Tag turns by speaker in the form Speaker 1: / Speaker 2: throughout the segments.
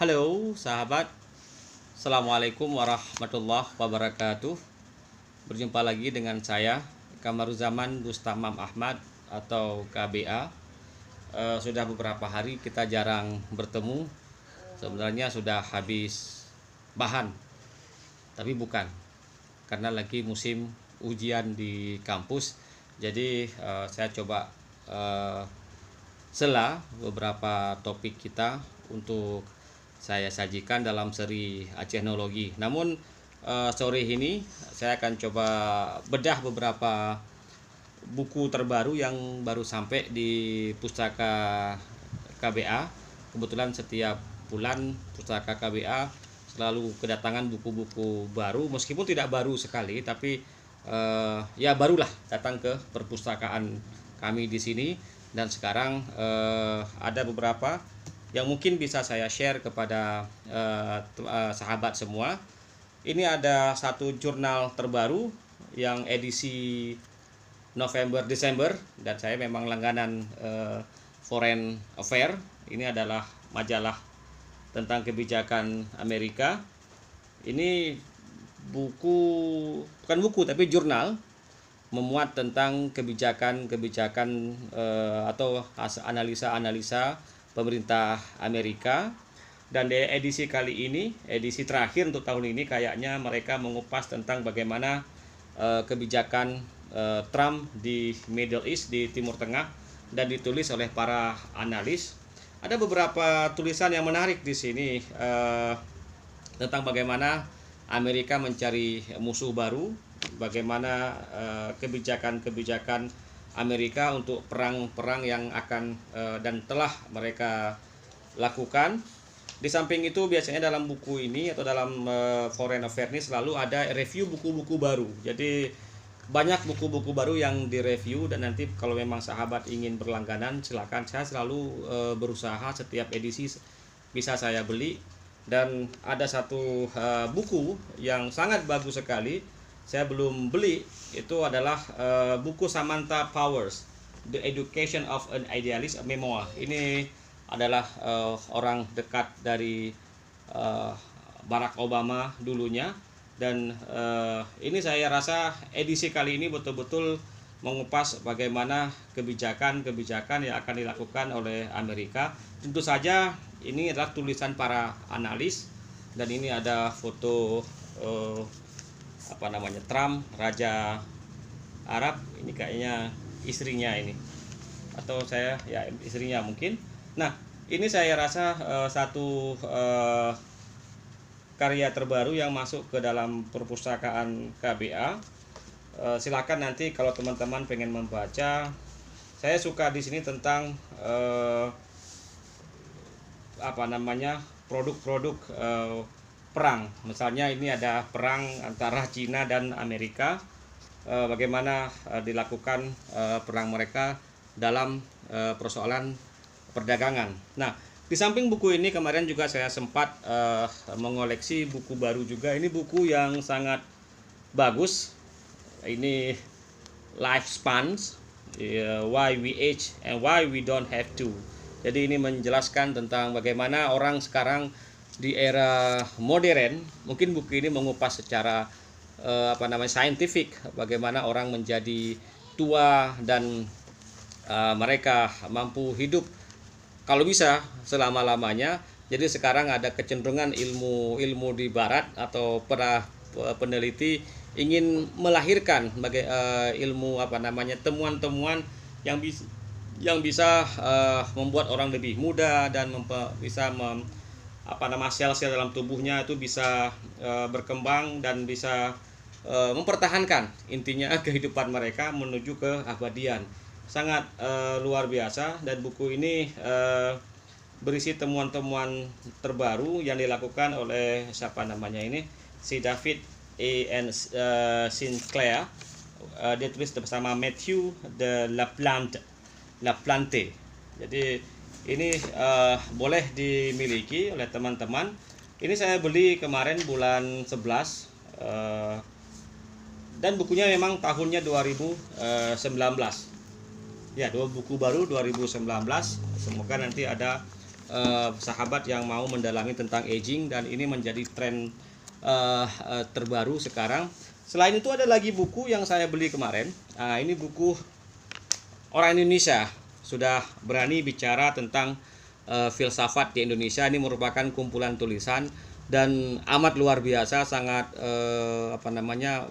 Speaker 1: Halo sahabat, Assalamualaikum warahmatullahi wabarakatuh. Berjumpa lagi dengan saya Kamaruzaman Bustamam Ahmad atau KBA. Sudah beberapa hari kita jarang bertemu. Sebenarnya sudah habis bahan, tapi bukan, karena lagi musim ujian di kampus. Jadi saya coba sela beberapa topik kita untuk saya sajikan dalam seri Acenologi. Namun sore ini saya akan coba bedah beberapa buku terbaru yang baru sampai di pustaka KBA. Kebetulan setiap bulan pustaka KBA selalu kedatangan buku-buku baru, meskipun tidak baru sekali, tapi ya barulah datang ke perpustakaan kami di sini. Dan sekarang ada beberapa yang mungkin bisa saya share kepada sahabat semua. Ini ada satu jurnal terbaru yang edisi November-Desember, dan saya memang langganan Foreign Affair. Ini adalah majalah tentang kebijakan Amerika. Ini buku, bukan buku tapi jurnal, memuat tentang kebijakan-kebijakan atau analisa-analisa pemerintah Amerika. Dan di edisi kali ini, edisi terakhir untuk tahun ini, kayaknya mereka mengupas tentang bagaimana kebijakan Trump di Middle East, di Timur Tengah, dan ditulis oleh para analis. Ada beberapa tulisan yang menarik di sini tentang bagaimana Amerika mencari musuh baru, bagaimana kebijakan-kebijakan Amerika untuk perang-perang yang akan dan telah mereka lakukan. Di samping itu biasanya dalam buku ini atau dalam Foreign Affairs ini selalu ada review buku-buku baru. Jadi banyak buku-buku baru yang direview, dan nanti kalau memang sahabat ingin berlangganan silakan. Saya selalu berusaha setiap edisi bisa saya beli. Dan ada satu buku yang sangat bagus sekali, saya belum beli, itu adalah buku Samantha Powers, The Education of an Idealist, Memoir. Ini adalah orang dekat dari Barack Obama dulunya. Dan ini saya rasa edisi kali ini betul-betul mengupas bagaimana kebijakan-kebijakan yang akan dilakukan oleh Amerika. Tentu saja ini adalah tulisan para analis, dan ini ada foto Trump, Raja Arab. Ini kayaknya istrinya ini, atau saya ya istrinya mungkin. Nah, ini saya rasa satu karya terbaru yang masuk ke dalam perpustakaan KBA. Silakan nanti kalau teman-teman pengen membaca. Saya suka di sini tentang produk-produk perang. Misalnya ini ada perang antara Cina dan Amerika, bagaimana dilakukan perang mereka dalam persoalan perdagangan. Nah, di samping buku ini kemarin juga saya sempat mengoleksi buku baru juga. Ini buku yang sangat bagus. Ini Lifespans, Why We Age and Why We Don't Have to. Jadi ini menjelaskan tentang bagaimana orang sekarang di era modern. Mungkin buku ini mengupas secara saintifik bagaimana orang menjadi tua dan mereka mampu hidup kalau bisa selama-lamanya. Jadi sekarang ada kecenderungan ilmu di barat atau para peneliti ingin melahirkan ilmu temuan-temuan yang bisa membuat orang lebih muda, dan bisa sel-sel dalam tubuhnya itu bisa berkembang dan bisa mempertahankan intinya kehidupan mereka menuju keabadian. Sangat luar biasa. Dan buku ini berisi temuan-temuan terbaru yang dilakukan oleh si David A. Sinclair. Dia tulis bersama Matthew de Laplante. Jadi ini boleh dimiliki oleh teman-teman. Ini saya beli kemarin bulan 11, dan bukunya memang tahunnya 2019. Ya, dua buku baru 2019. Semoga nanti ada sahabat yang mau mendalami tentang aging, dan ini menjadi tren terbaru sekarang. Selain itu ada lagi buku yang saya beli kemarin. Ini buku orang Indonesia sudah berani bicara tentang filsafat di Indonesia. Ini merupakan kumpulan tulisan dan amat luar biasa, sangat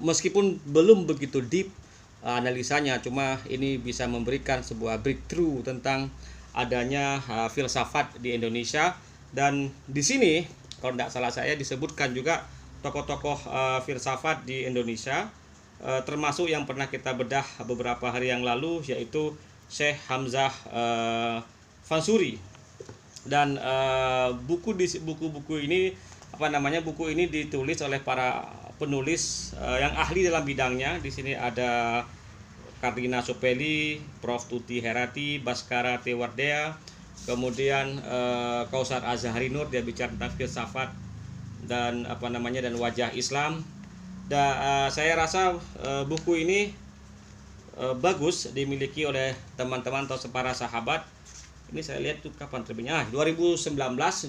Speaker 1: meskipun belum begitu deep analisanya, cuma ini bisa memberikan sebuah breakthrough tentang adanya filsafat di Indonesia. Dan di sini kalau tidak salah saya disebutkan juga tokoh-tokoh filsafat di Indonesia, termasuk yang pernah kita bedah beberapa hari yang lalu, yaitu Syekh Hamzah Fansuri. Dan buku-buku ini buku ini ditulis oleh para penulis yang ahli dalam bidangnya. Di sini ada Kardina Sopeli, Prof. Tuti Herati, Baskara Tewardea, kemudian Kausar Azhari Nur, dia bicara tentang filsafat dan dan wajah Islam. Saya rasa buku ini bagus dimiliki oleh teman-teman atau para sahabat. Ini saya lihat tuh kapan terbitnya. 2019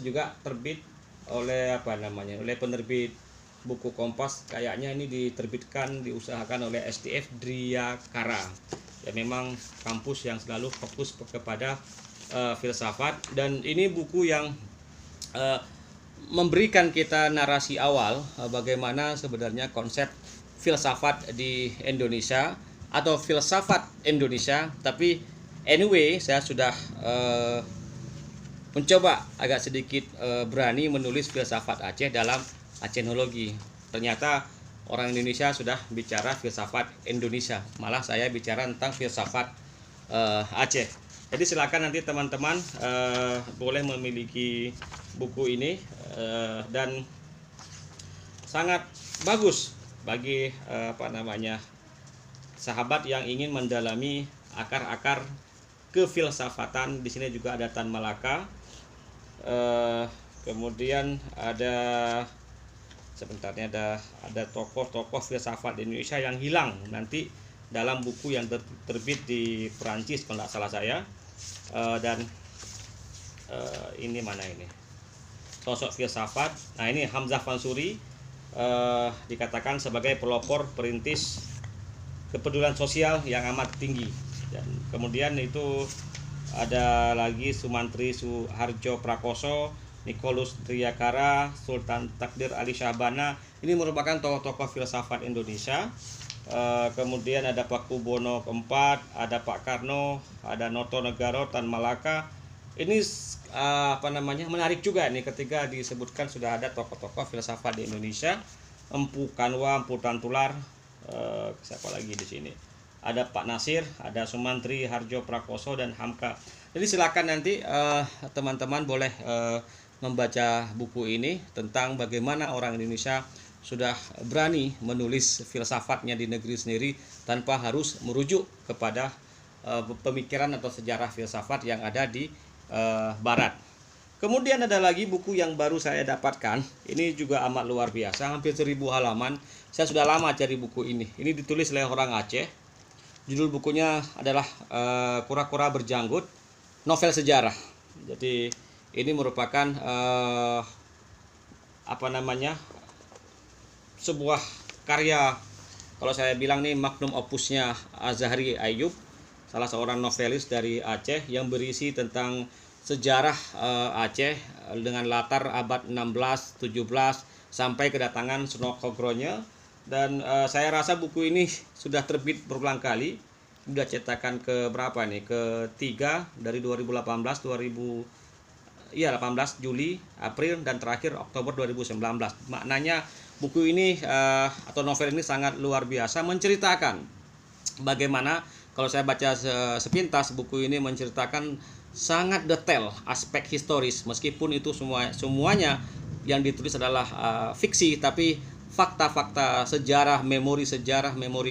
Speaker 1: juga terbit oleh oleh penerbit buku Kompas. Kayaknya ini diusahakan oleh STF Driyakara. Ya, memang kampus yang selalu fokus kepada filsafat, dan ini buku yang memberikan kita narasi awal bagaimana sebenarnya konsep filsafat di Indonesia atau filsafat Indonesia. Tapi anyway, saya sudah mencoba agak sedikit berani menulis filsafat Aceh dalam Acehnologi. Ternyata orang Indonesia sudah bicara filsafat Indonesia, malah saya bicara tentang filsafat Aceh. Jadi silakan nanti teman-teman boleh memiliki buku ini, dan sangat bagus bagi sahabat yang ingin mendalami akar-akar kefilsafatan. Di sini juga ada Tan Malaka, kemudian ada ada tokoh-tokoh filsafat di Indonesia yang hilang nanti dalam buku yang terbit di Perancis kalau tidak salah saya. Dan ini mana ini sosok filsafat. Nah, ini Hamzah Fansuri, dikatakan sebagai pelopor perintis kepedulian sosial yang amat tinggi. Dan kemudian itu ada lagi Sumantri Suharjo Prakoso, Nikolus Driyakara, Sultan Takdir Ali Syahbana. Ini merupakan tokoh-tokoh filsafat Indonesia. Kemudian ada Pak Kubono keempat, ada Pak Karno, ada Noto Negaro, Tan Malaka. Ini menarik juga nih ketika disebutkan sudah ada tokoh-tokoh filsafat di Indonesia. Empu Kanwa, Empu Tantular, siapa lagi di sini? Ada Pak Nasir, ada Sumantri Harjo Prakoso, dan Hamka. Jadi silakan nanti teman-teman boleh membaca buku ini tentang bagaimana orang Indonesia sudah berani menulis filsafatnya di negeri sendiri tanpa harus merujuk kepada pemikiran atau sejarah filsafat yang ada di Barat. Kemudian ada lagi buku yang baru saya dapatkan. Ini juga amat luar biasa, hampir 1000 halaman. Saya sudah lama cari buku ini. Ini ditulis oleh orang Aceh. Judul bukunya adalah Kura-Kura Berjanggut, novel sejarah. Jadi ini merupakan sebuah karya, kalau saya bilang nih magnum opusnya Azhari Ayyub, salah seorang novelis dari Aceh, yang berisi tentang sejarah Aceh dengan latar abad 16, 17 sampai kedatangan Sunan Kudus. Dan saya rasa buku ini sudah terbit berulang kali, sudah cetakan ke berapa nih? Ketiga dari 2018, 18 Juli, April, dan terakhir Oktober 2019. Maknanya buku ini atau novel ini sangat luar biasa, menceritakan bagaimana, kalau saya baca sepintas, buku ini menceritakan sangat detail aspek historis, meskipun itu semuanya yang ditulis adalah fiksi, tapi fakta-fakta sejarah, memori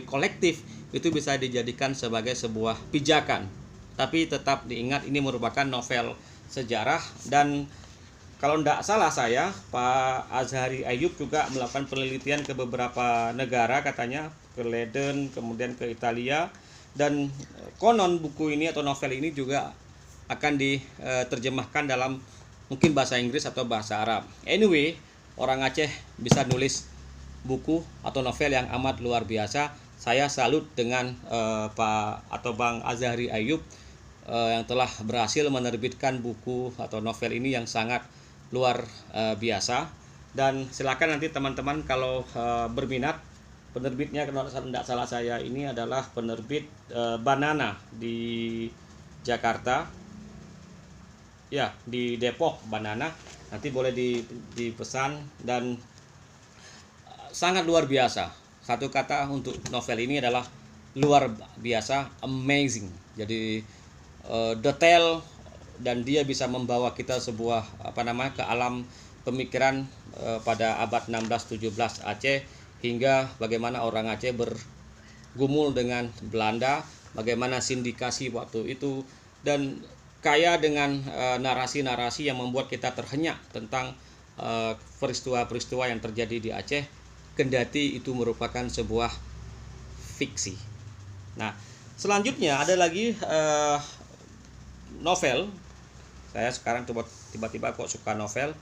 Speaker 1: kolektif itu bisa dijadikan sebagai sebuah pijakan. Tapi tetap diingat ini merupakan novel sejarah. Dan kalau tidak salah saya, Pak Azhari Ayyub juga melakukan penelitian ke beberapa negara, katanya ke Leiden, kemudian ke Italia. Dan konon buku ini atau novel ini juga akan diterjemahkan dalam mungkin bahasa Inggris atau bahasa Arab. Anyway, orang Aceh bisa nulis buku atau novel yang amat luar biasa. Saya salut dengan Pak atau Bang Azhari Ayyub yang telah berhasil menerbitkan buku atau novel ini yang sangat luar biasa. Dan silakan nanti teman-teman kalau berminat, penerbitnya kalau tidak salah saya ini adalah penerbit Banana di Jakarta, ya di Depok Banana. Nanti boleh dipesan dan sangat luar biasa. Satu kata untuk novel ini adalah luar biasa, amazing. Jadi detail dan dia bisa membawa kita sebuah ke alam pemikiran pada abad 16-17 Aceh, hingga bagaimana orang Aceh bergumul dengan Belanda, bagaimana sindikasi waktu itu, dan kaya dengan narasi-narasi yang membuat kita terhenyak tentang peristiwa-peristiwa yang terjadi di Aceh, kendati itu merupakan sebuah fiksi. Nah, selanjutnya ada lagi novel. Saya sekarang tiba-tiba kok suka novel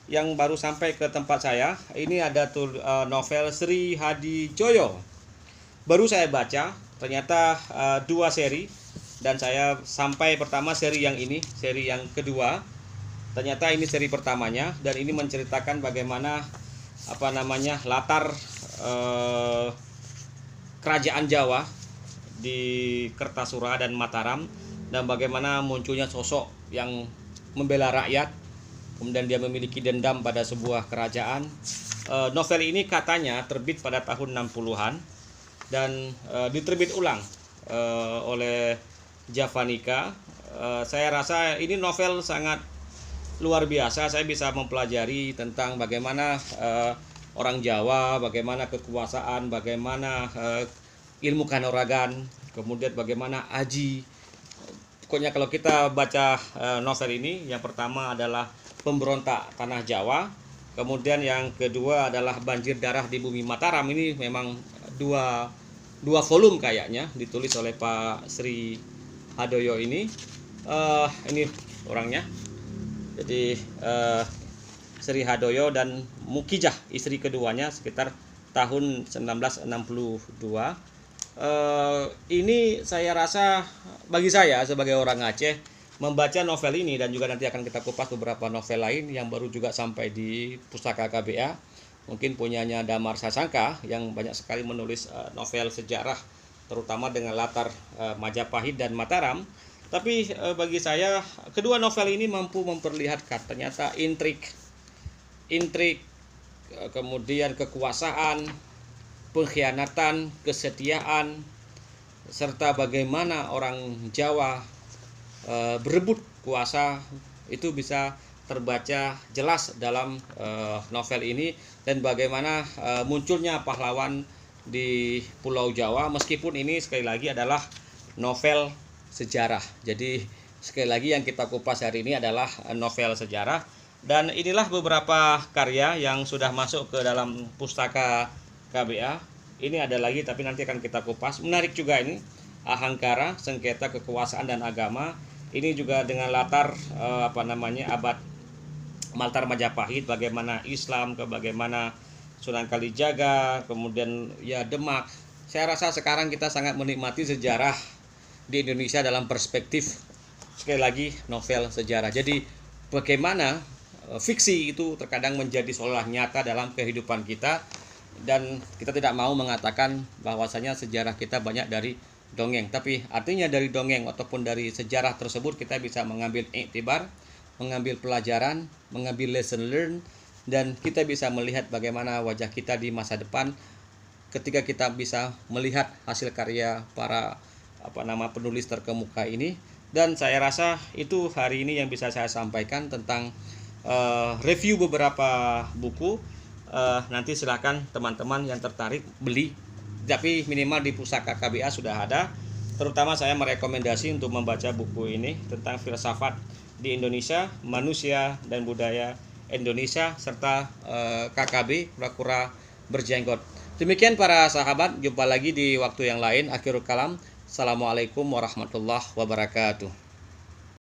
Speaker 1: yang baru sampai ke tempat saya. Ini ada novel Sri Hadijoyo. Baru saya baca, ternyata 2 seri, dan saya sampai pertama seri yang ini, seri yang kedua. Ternyata ini seri pertamanya, dan ini menceritakan bagaimana latar kerajaan Jawa di Kertasura dan Mataram, dan bagaimana munculnya sosok yang membela rakyat, kemudian dia memiliki dendam pada sebuah kerajaan. Novel ini katanya terbit pada tahun 60-an dan diterbit ulang oleh Javanica. Saya rasa ini novel sangat luar biasa. Saya bisa mempelajari tentang bagaimana orang Jawa, bagaimana kekuasaan, bagaimana ilmu kanuragan, kemudian bagaimana aji. Pokoknya kalau kita baca novel ini, yang pertama adalah Pemberontak Tanah Jawa, kemudian yang kedua adalah Banjir Darah di Bumi Mataram. Ini memang dua volume kayaknya, ditulis oleh Pak Sri Hadoyo ini. Ini orangnya. Jadi Sri Hadoyo dan Mukijah, istri keduanya, sekitar tahun 1962. Ini saya rasa, bagi saya sebagai orang Aceh, membaca novel ini, dan juga nanti akan kita kupas beberapa novel lain yang baru juga sampai di Pustaka KBA, mungkin punyanya Damar Sasangka yang banyak sekali menulis novel sejarah, terutama dengan latar Majapahit dan Mataram. Tapi bagi saya kedua novel ini mampu memperlihatkan ternyata intrik, kemudian kekuasaan, pengkhianatan, kesetiaan, serta bagaimana orang Jawa berebut kuasa, itu bisa terbaca jelas dalam novel ini, dan bagaimana munculnya pahlawan di Pulau Jawa, meskipun ini sekali lagi adalah novel sejarah. Jadi sekali lagi yang kita kupas hari ini adalah novel sejarah, dan inilah beberapa karya yang sudah masuk ke dalam Pustaka KBA. Ini ada lagi tapi nanti akan kita kupas. Menarik juga ini, Ahangkara, Sengketa Kekuasaan dan Agama. Ini juga dengan latar abad Maltar Majapahit, bagaimana Islam, bagaimana Sunan Kalijaga, kemudian ya Demak. Saya rasa sekarang kita sangat menikmati sejarah di Indonesia dalam perspektif, sekali lagi, novel sejarah. Jadi bagaimana fiksi itu terkadang menjadi seolah nyata dalam kehidupan kita, dan kita tidak mau mengatakan bahwasanya sejarah kita banyak dari dongeng, tapi artinya dari dongeng ataupun dari sejarah tersebut kita bisa mengambil iktibar, mengambil pelajaran, mengambil lesson learn, dan kita bisa melihat bagaimana wajah kita di masa depan ketika kita bisa melihat hasil karya para penulis terkemuka ini. Dan saya rasa itu hari ini yang bisa saya sampaikan tentang review beberapa buku. Nanti silakan teman-teman yang tertarik beli, tapi minimal di Pustaka KBA sudah ada. Terutama saya merekomendasi untuk membaca buku ini tentang filsafat di Indonesia, manusia dan budaya Indonesia, serta KKB, kura-kura berjenggot. Demikian para sahabat, jumpa lagi di waktu yang lain. Akhirul kalam, assalamualaikum warahmatullahi wabarakatuh.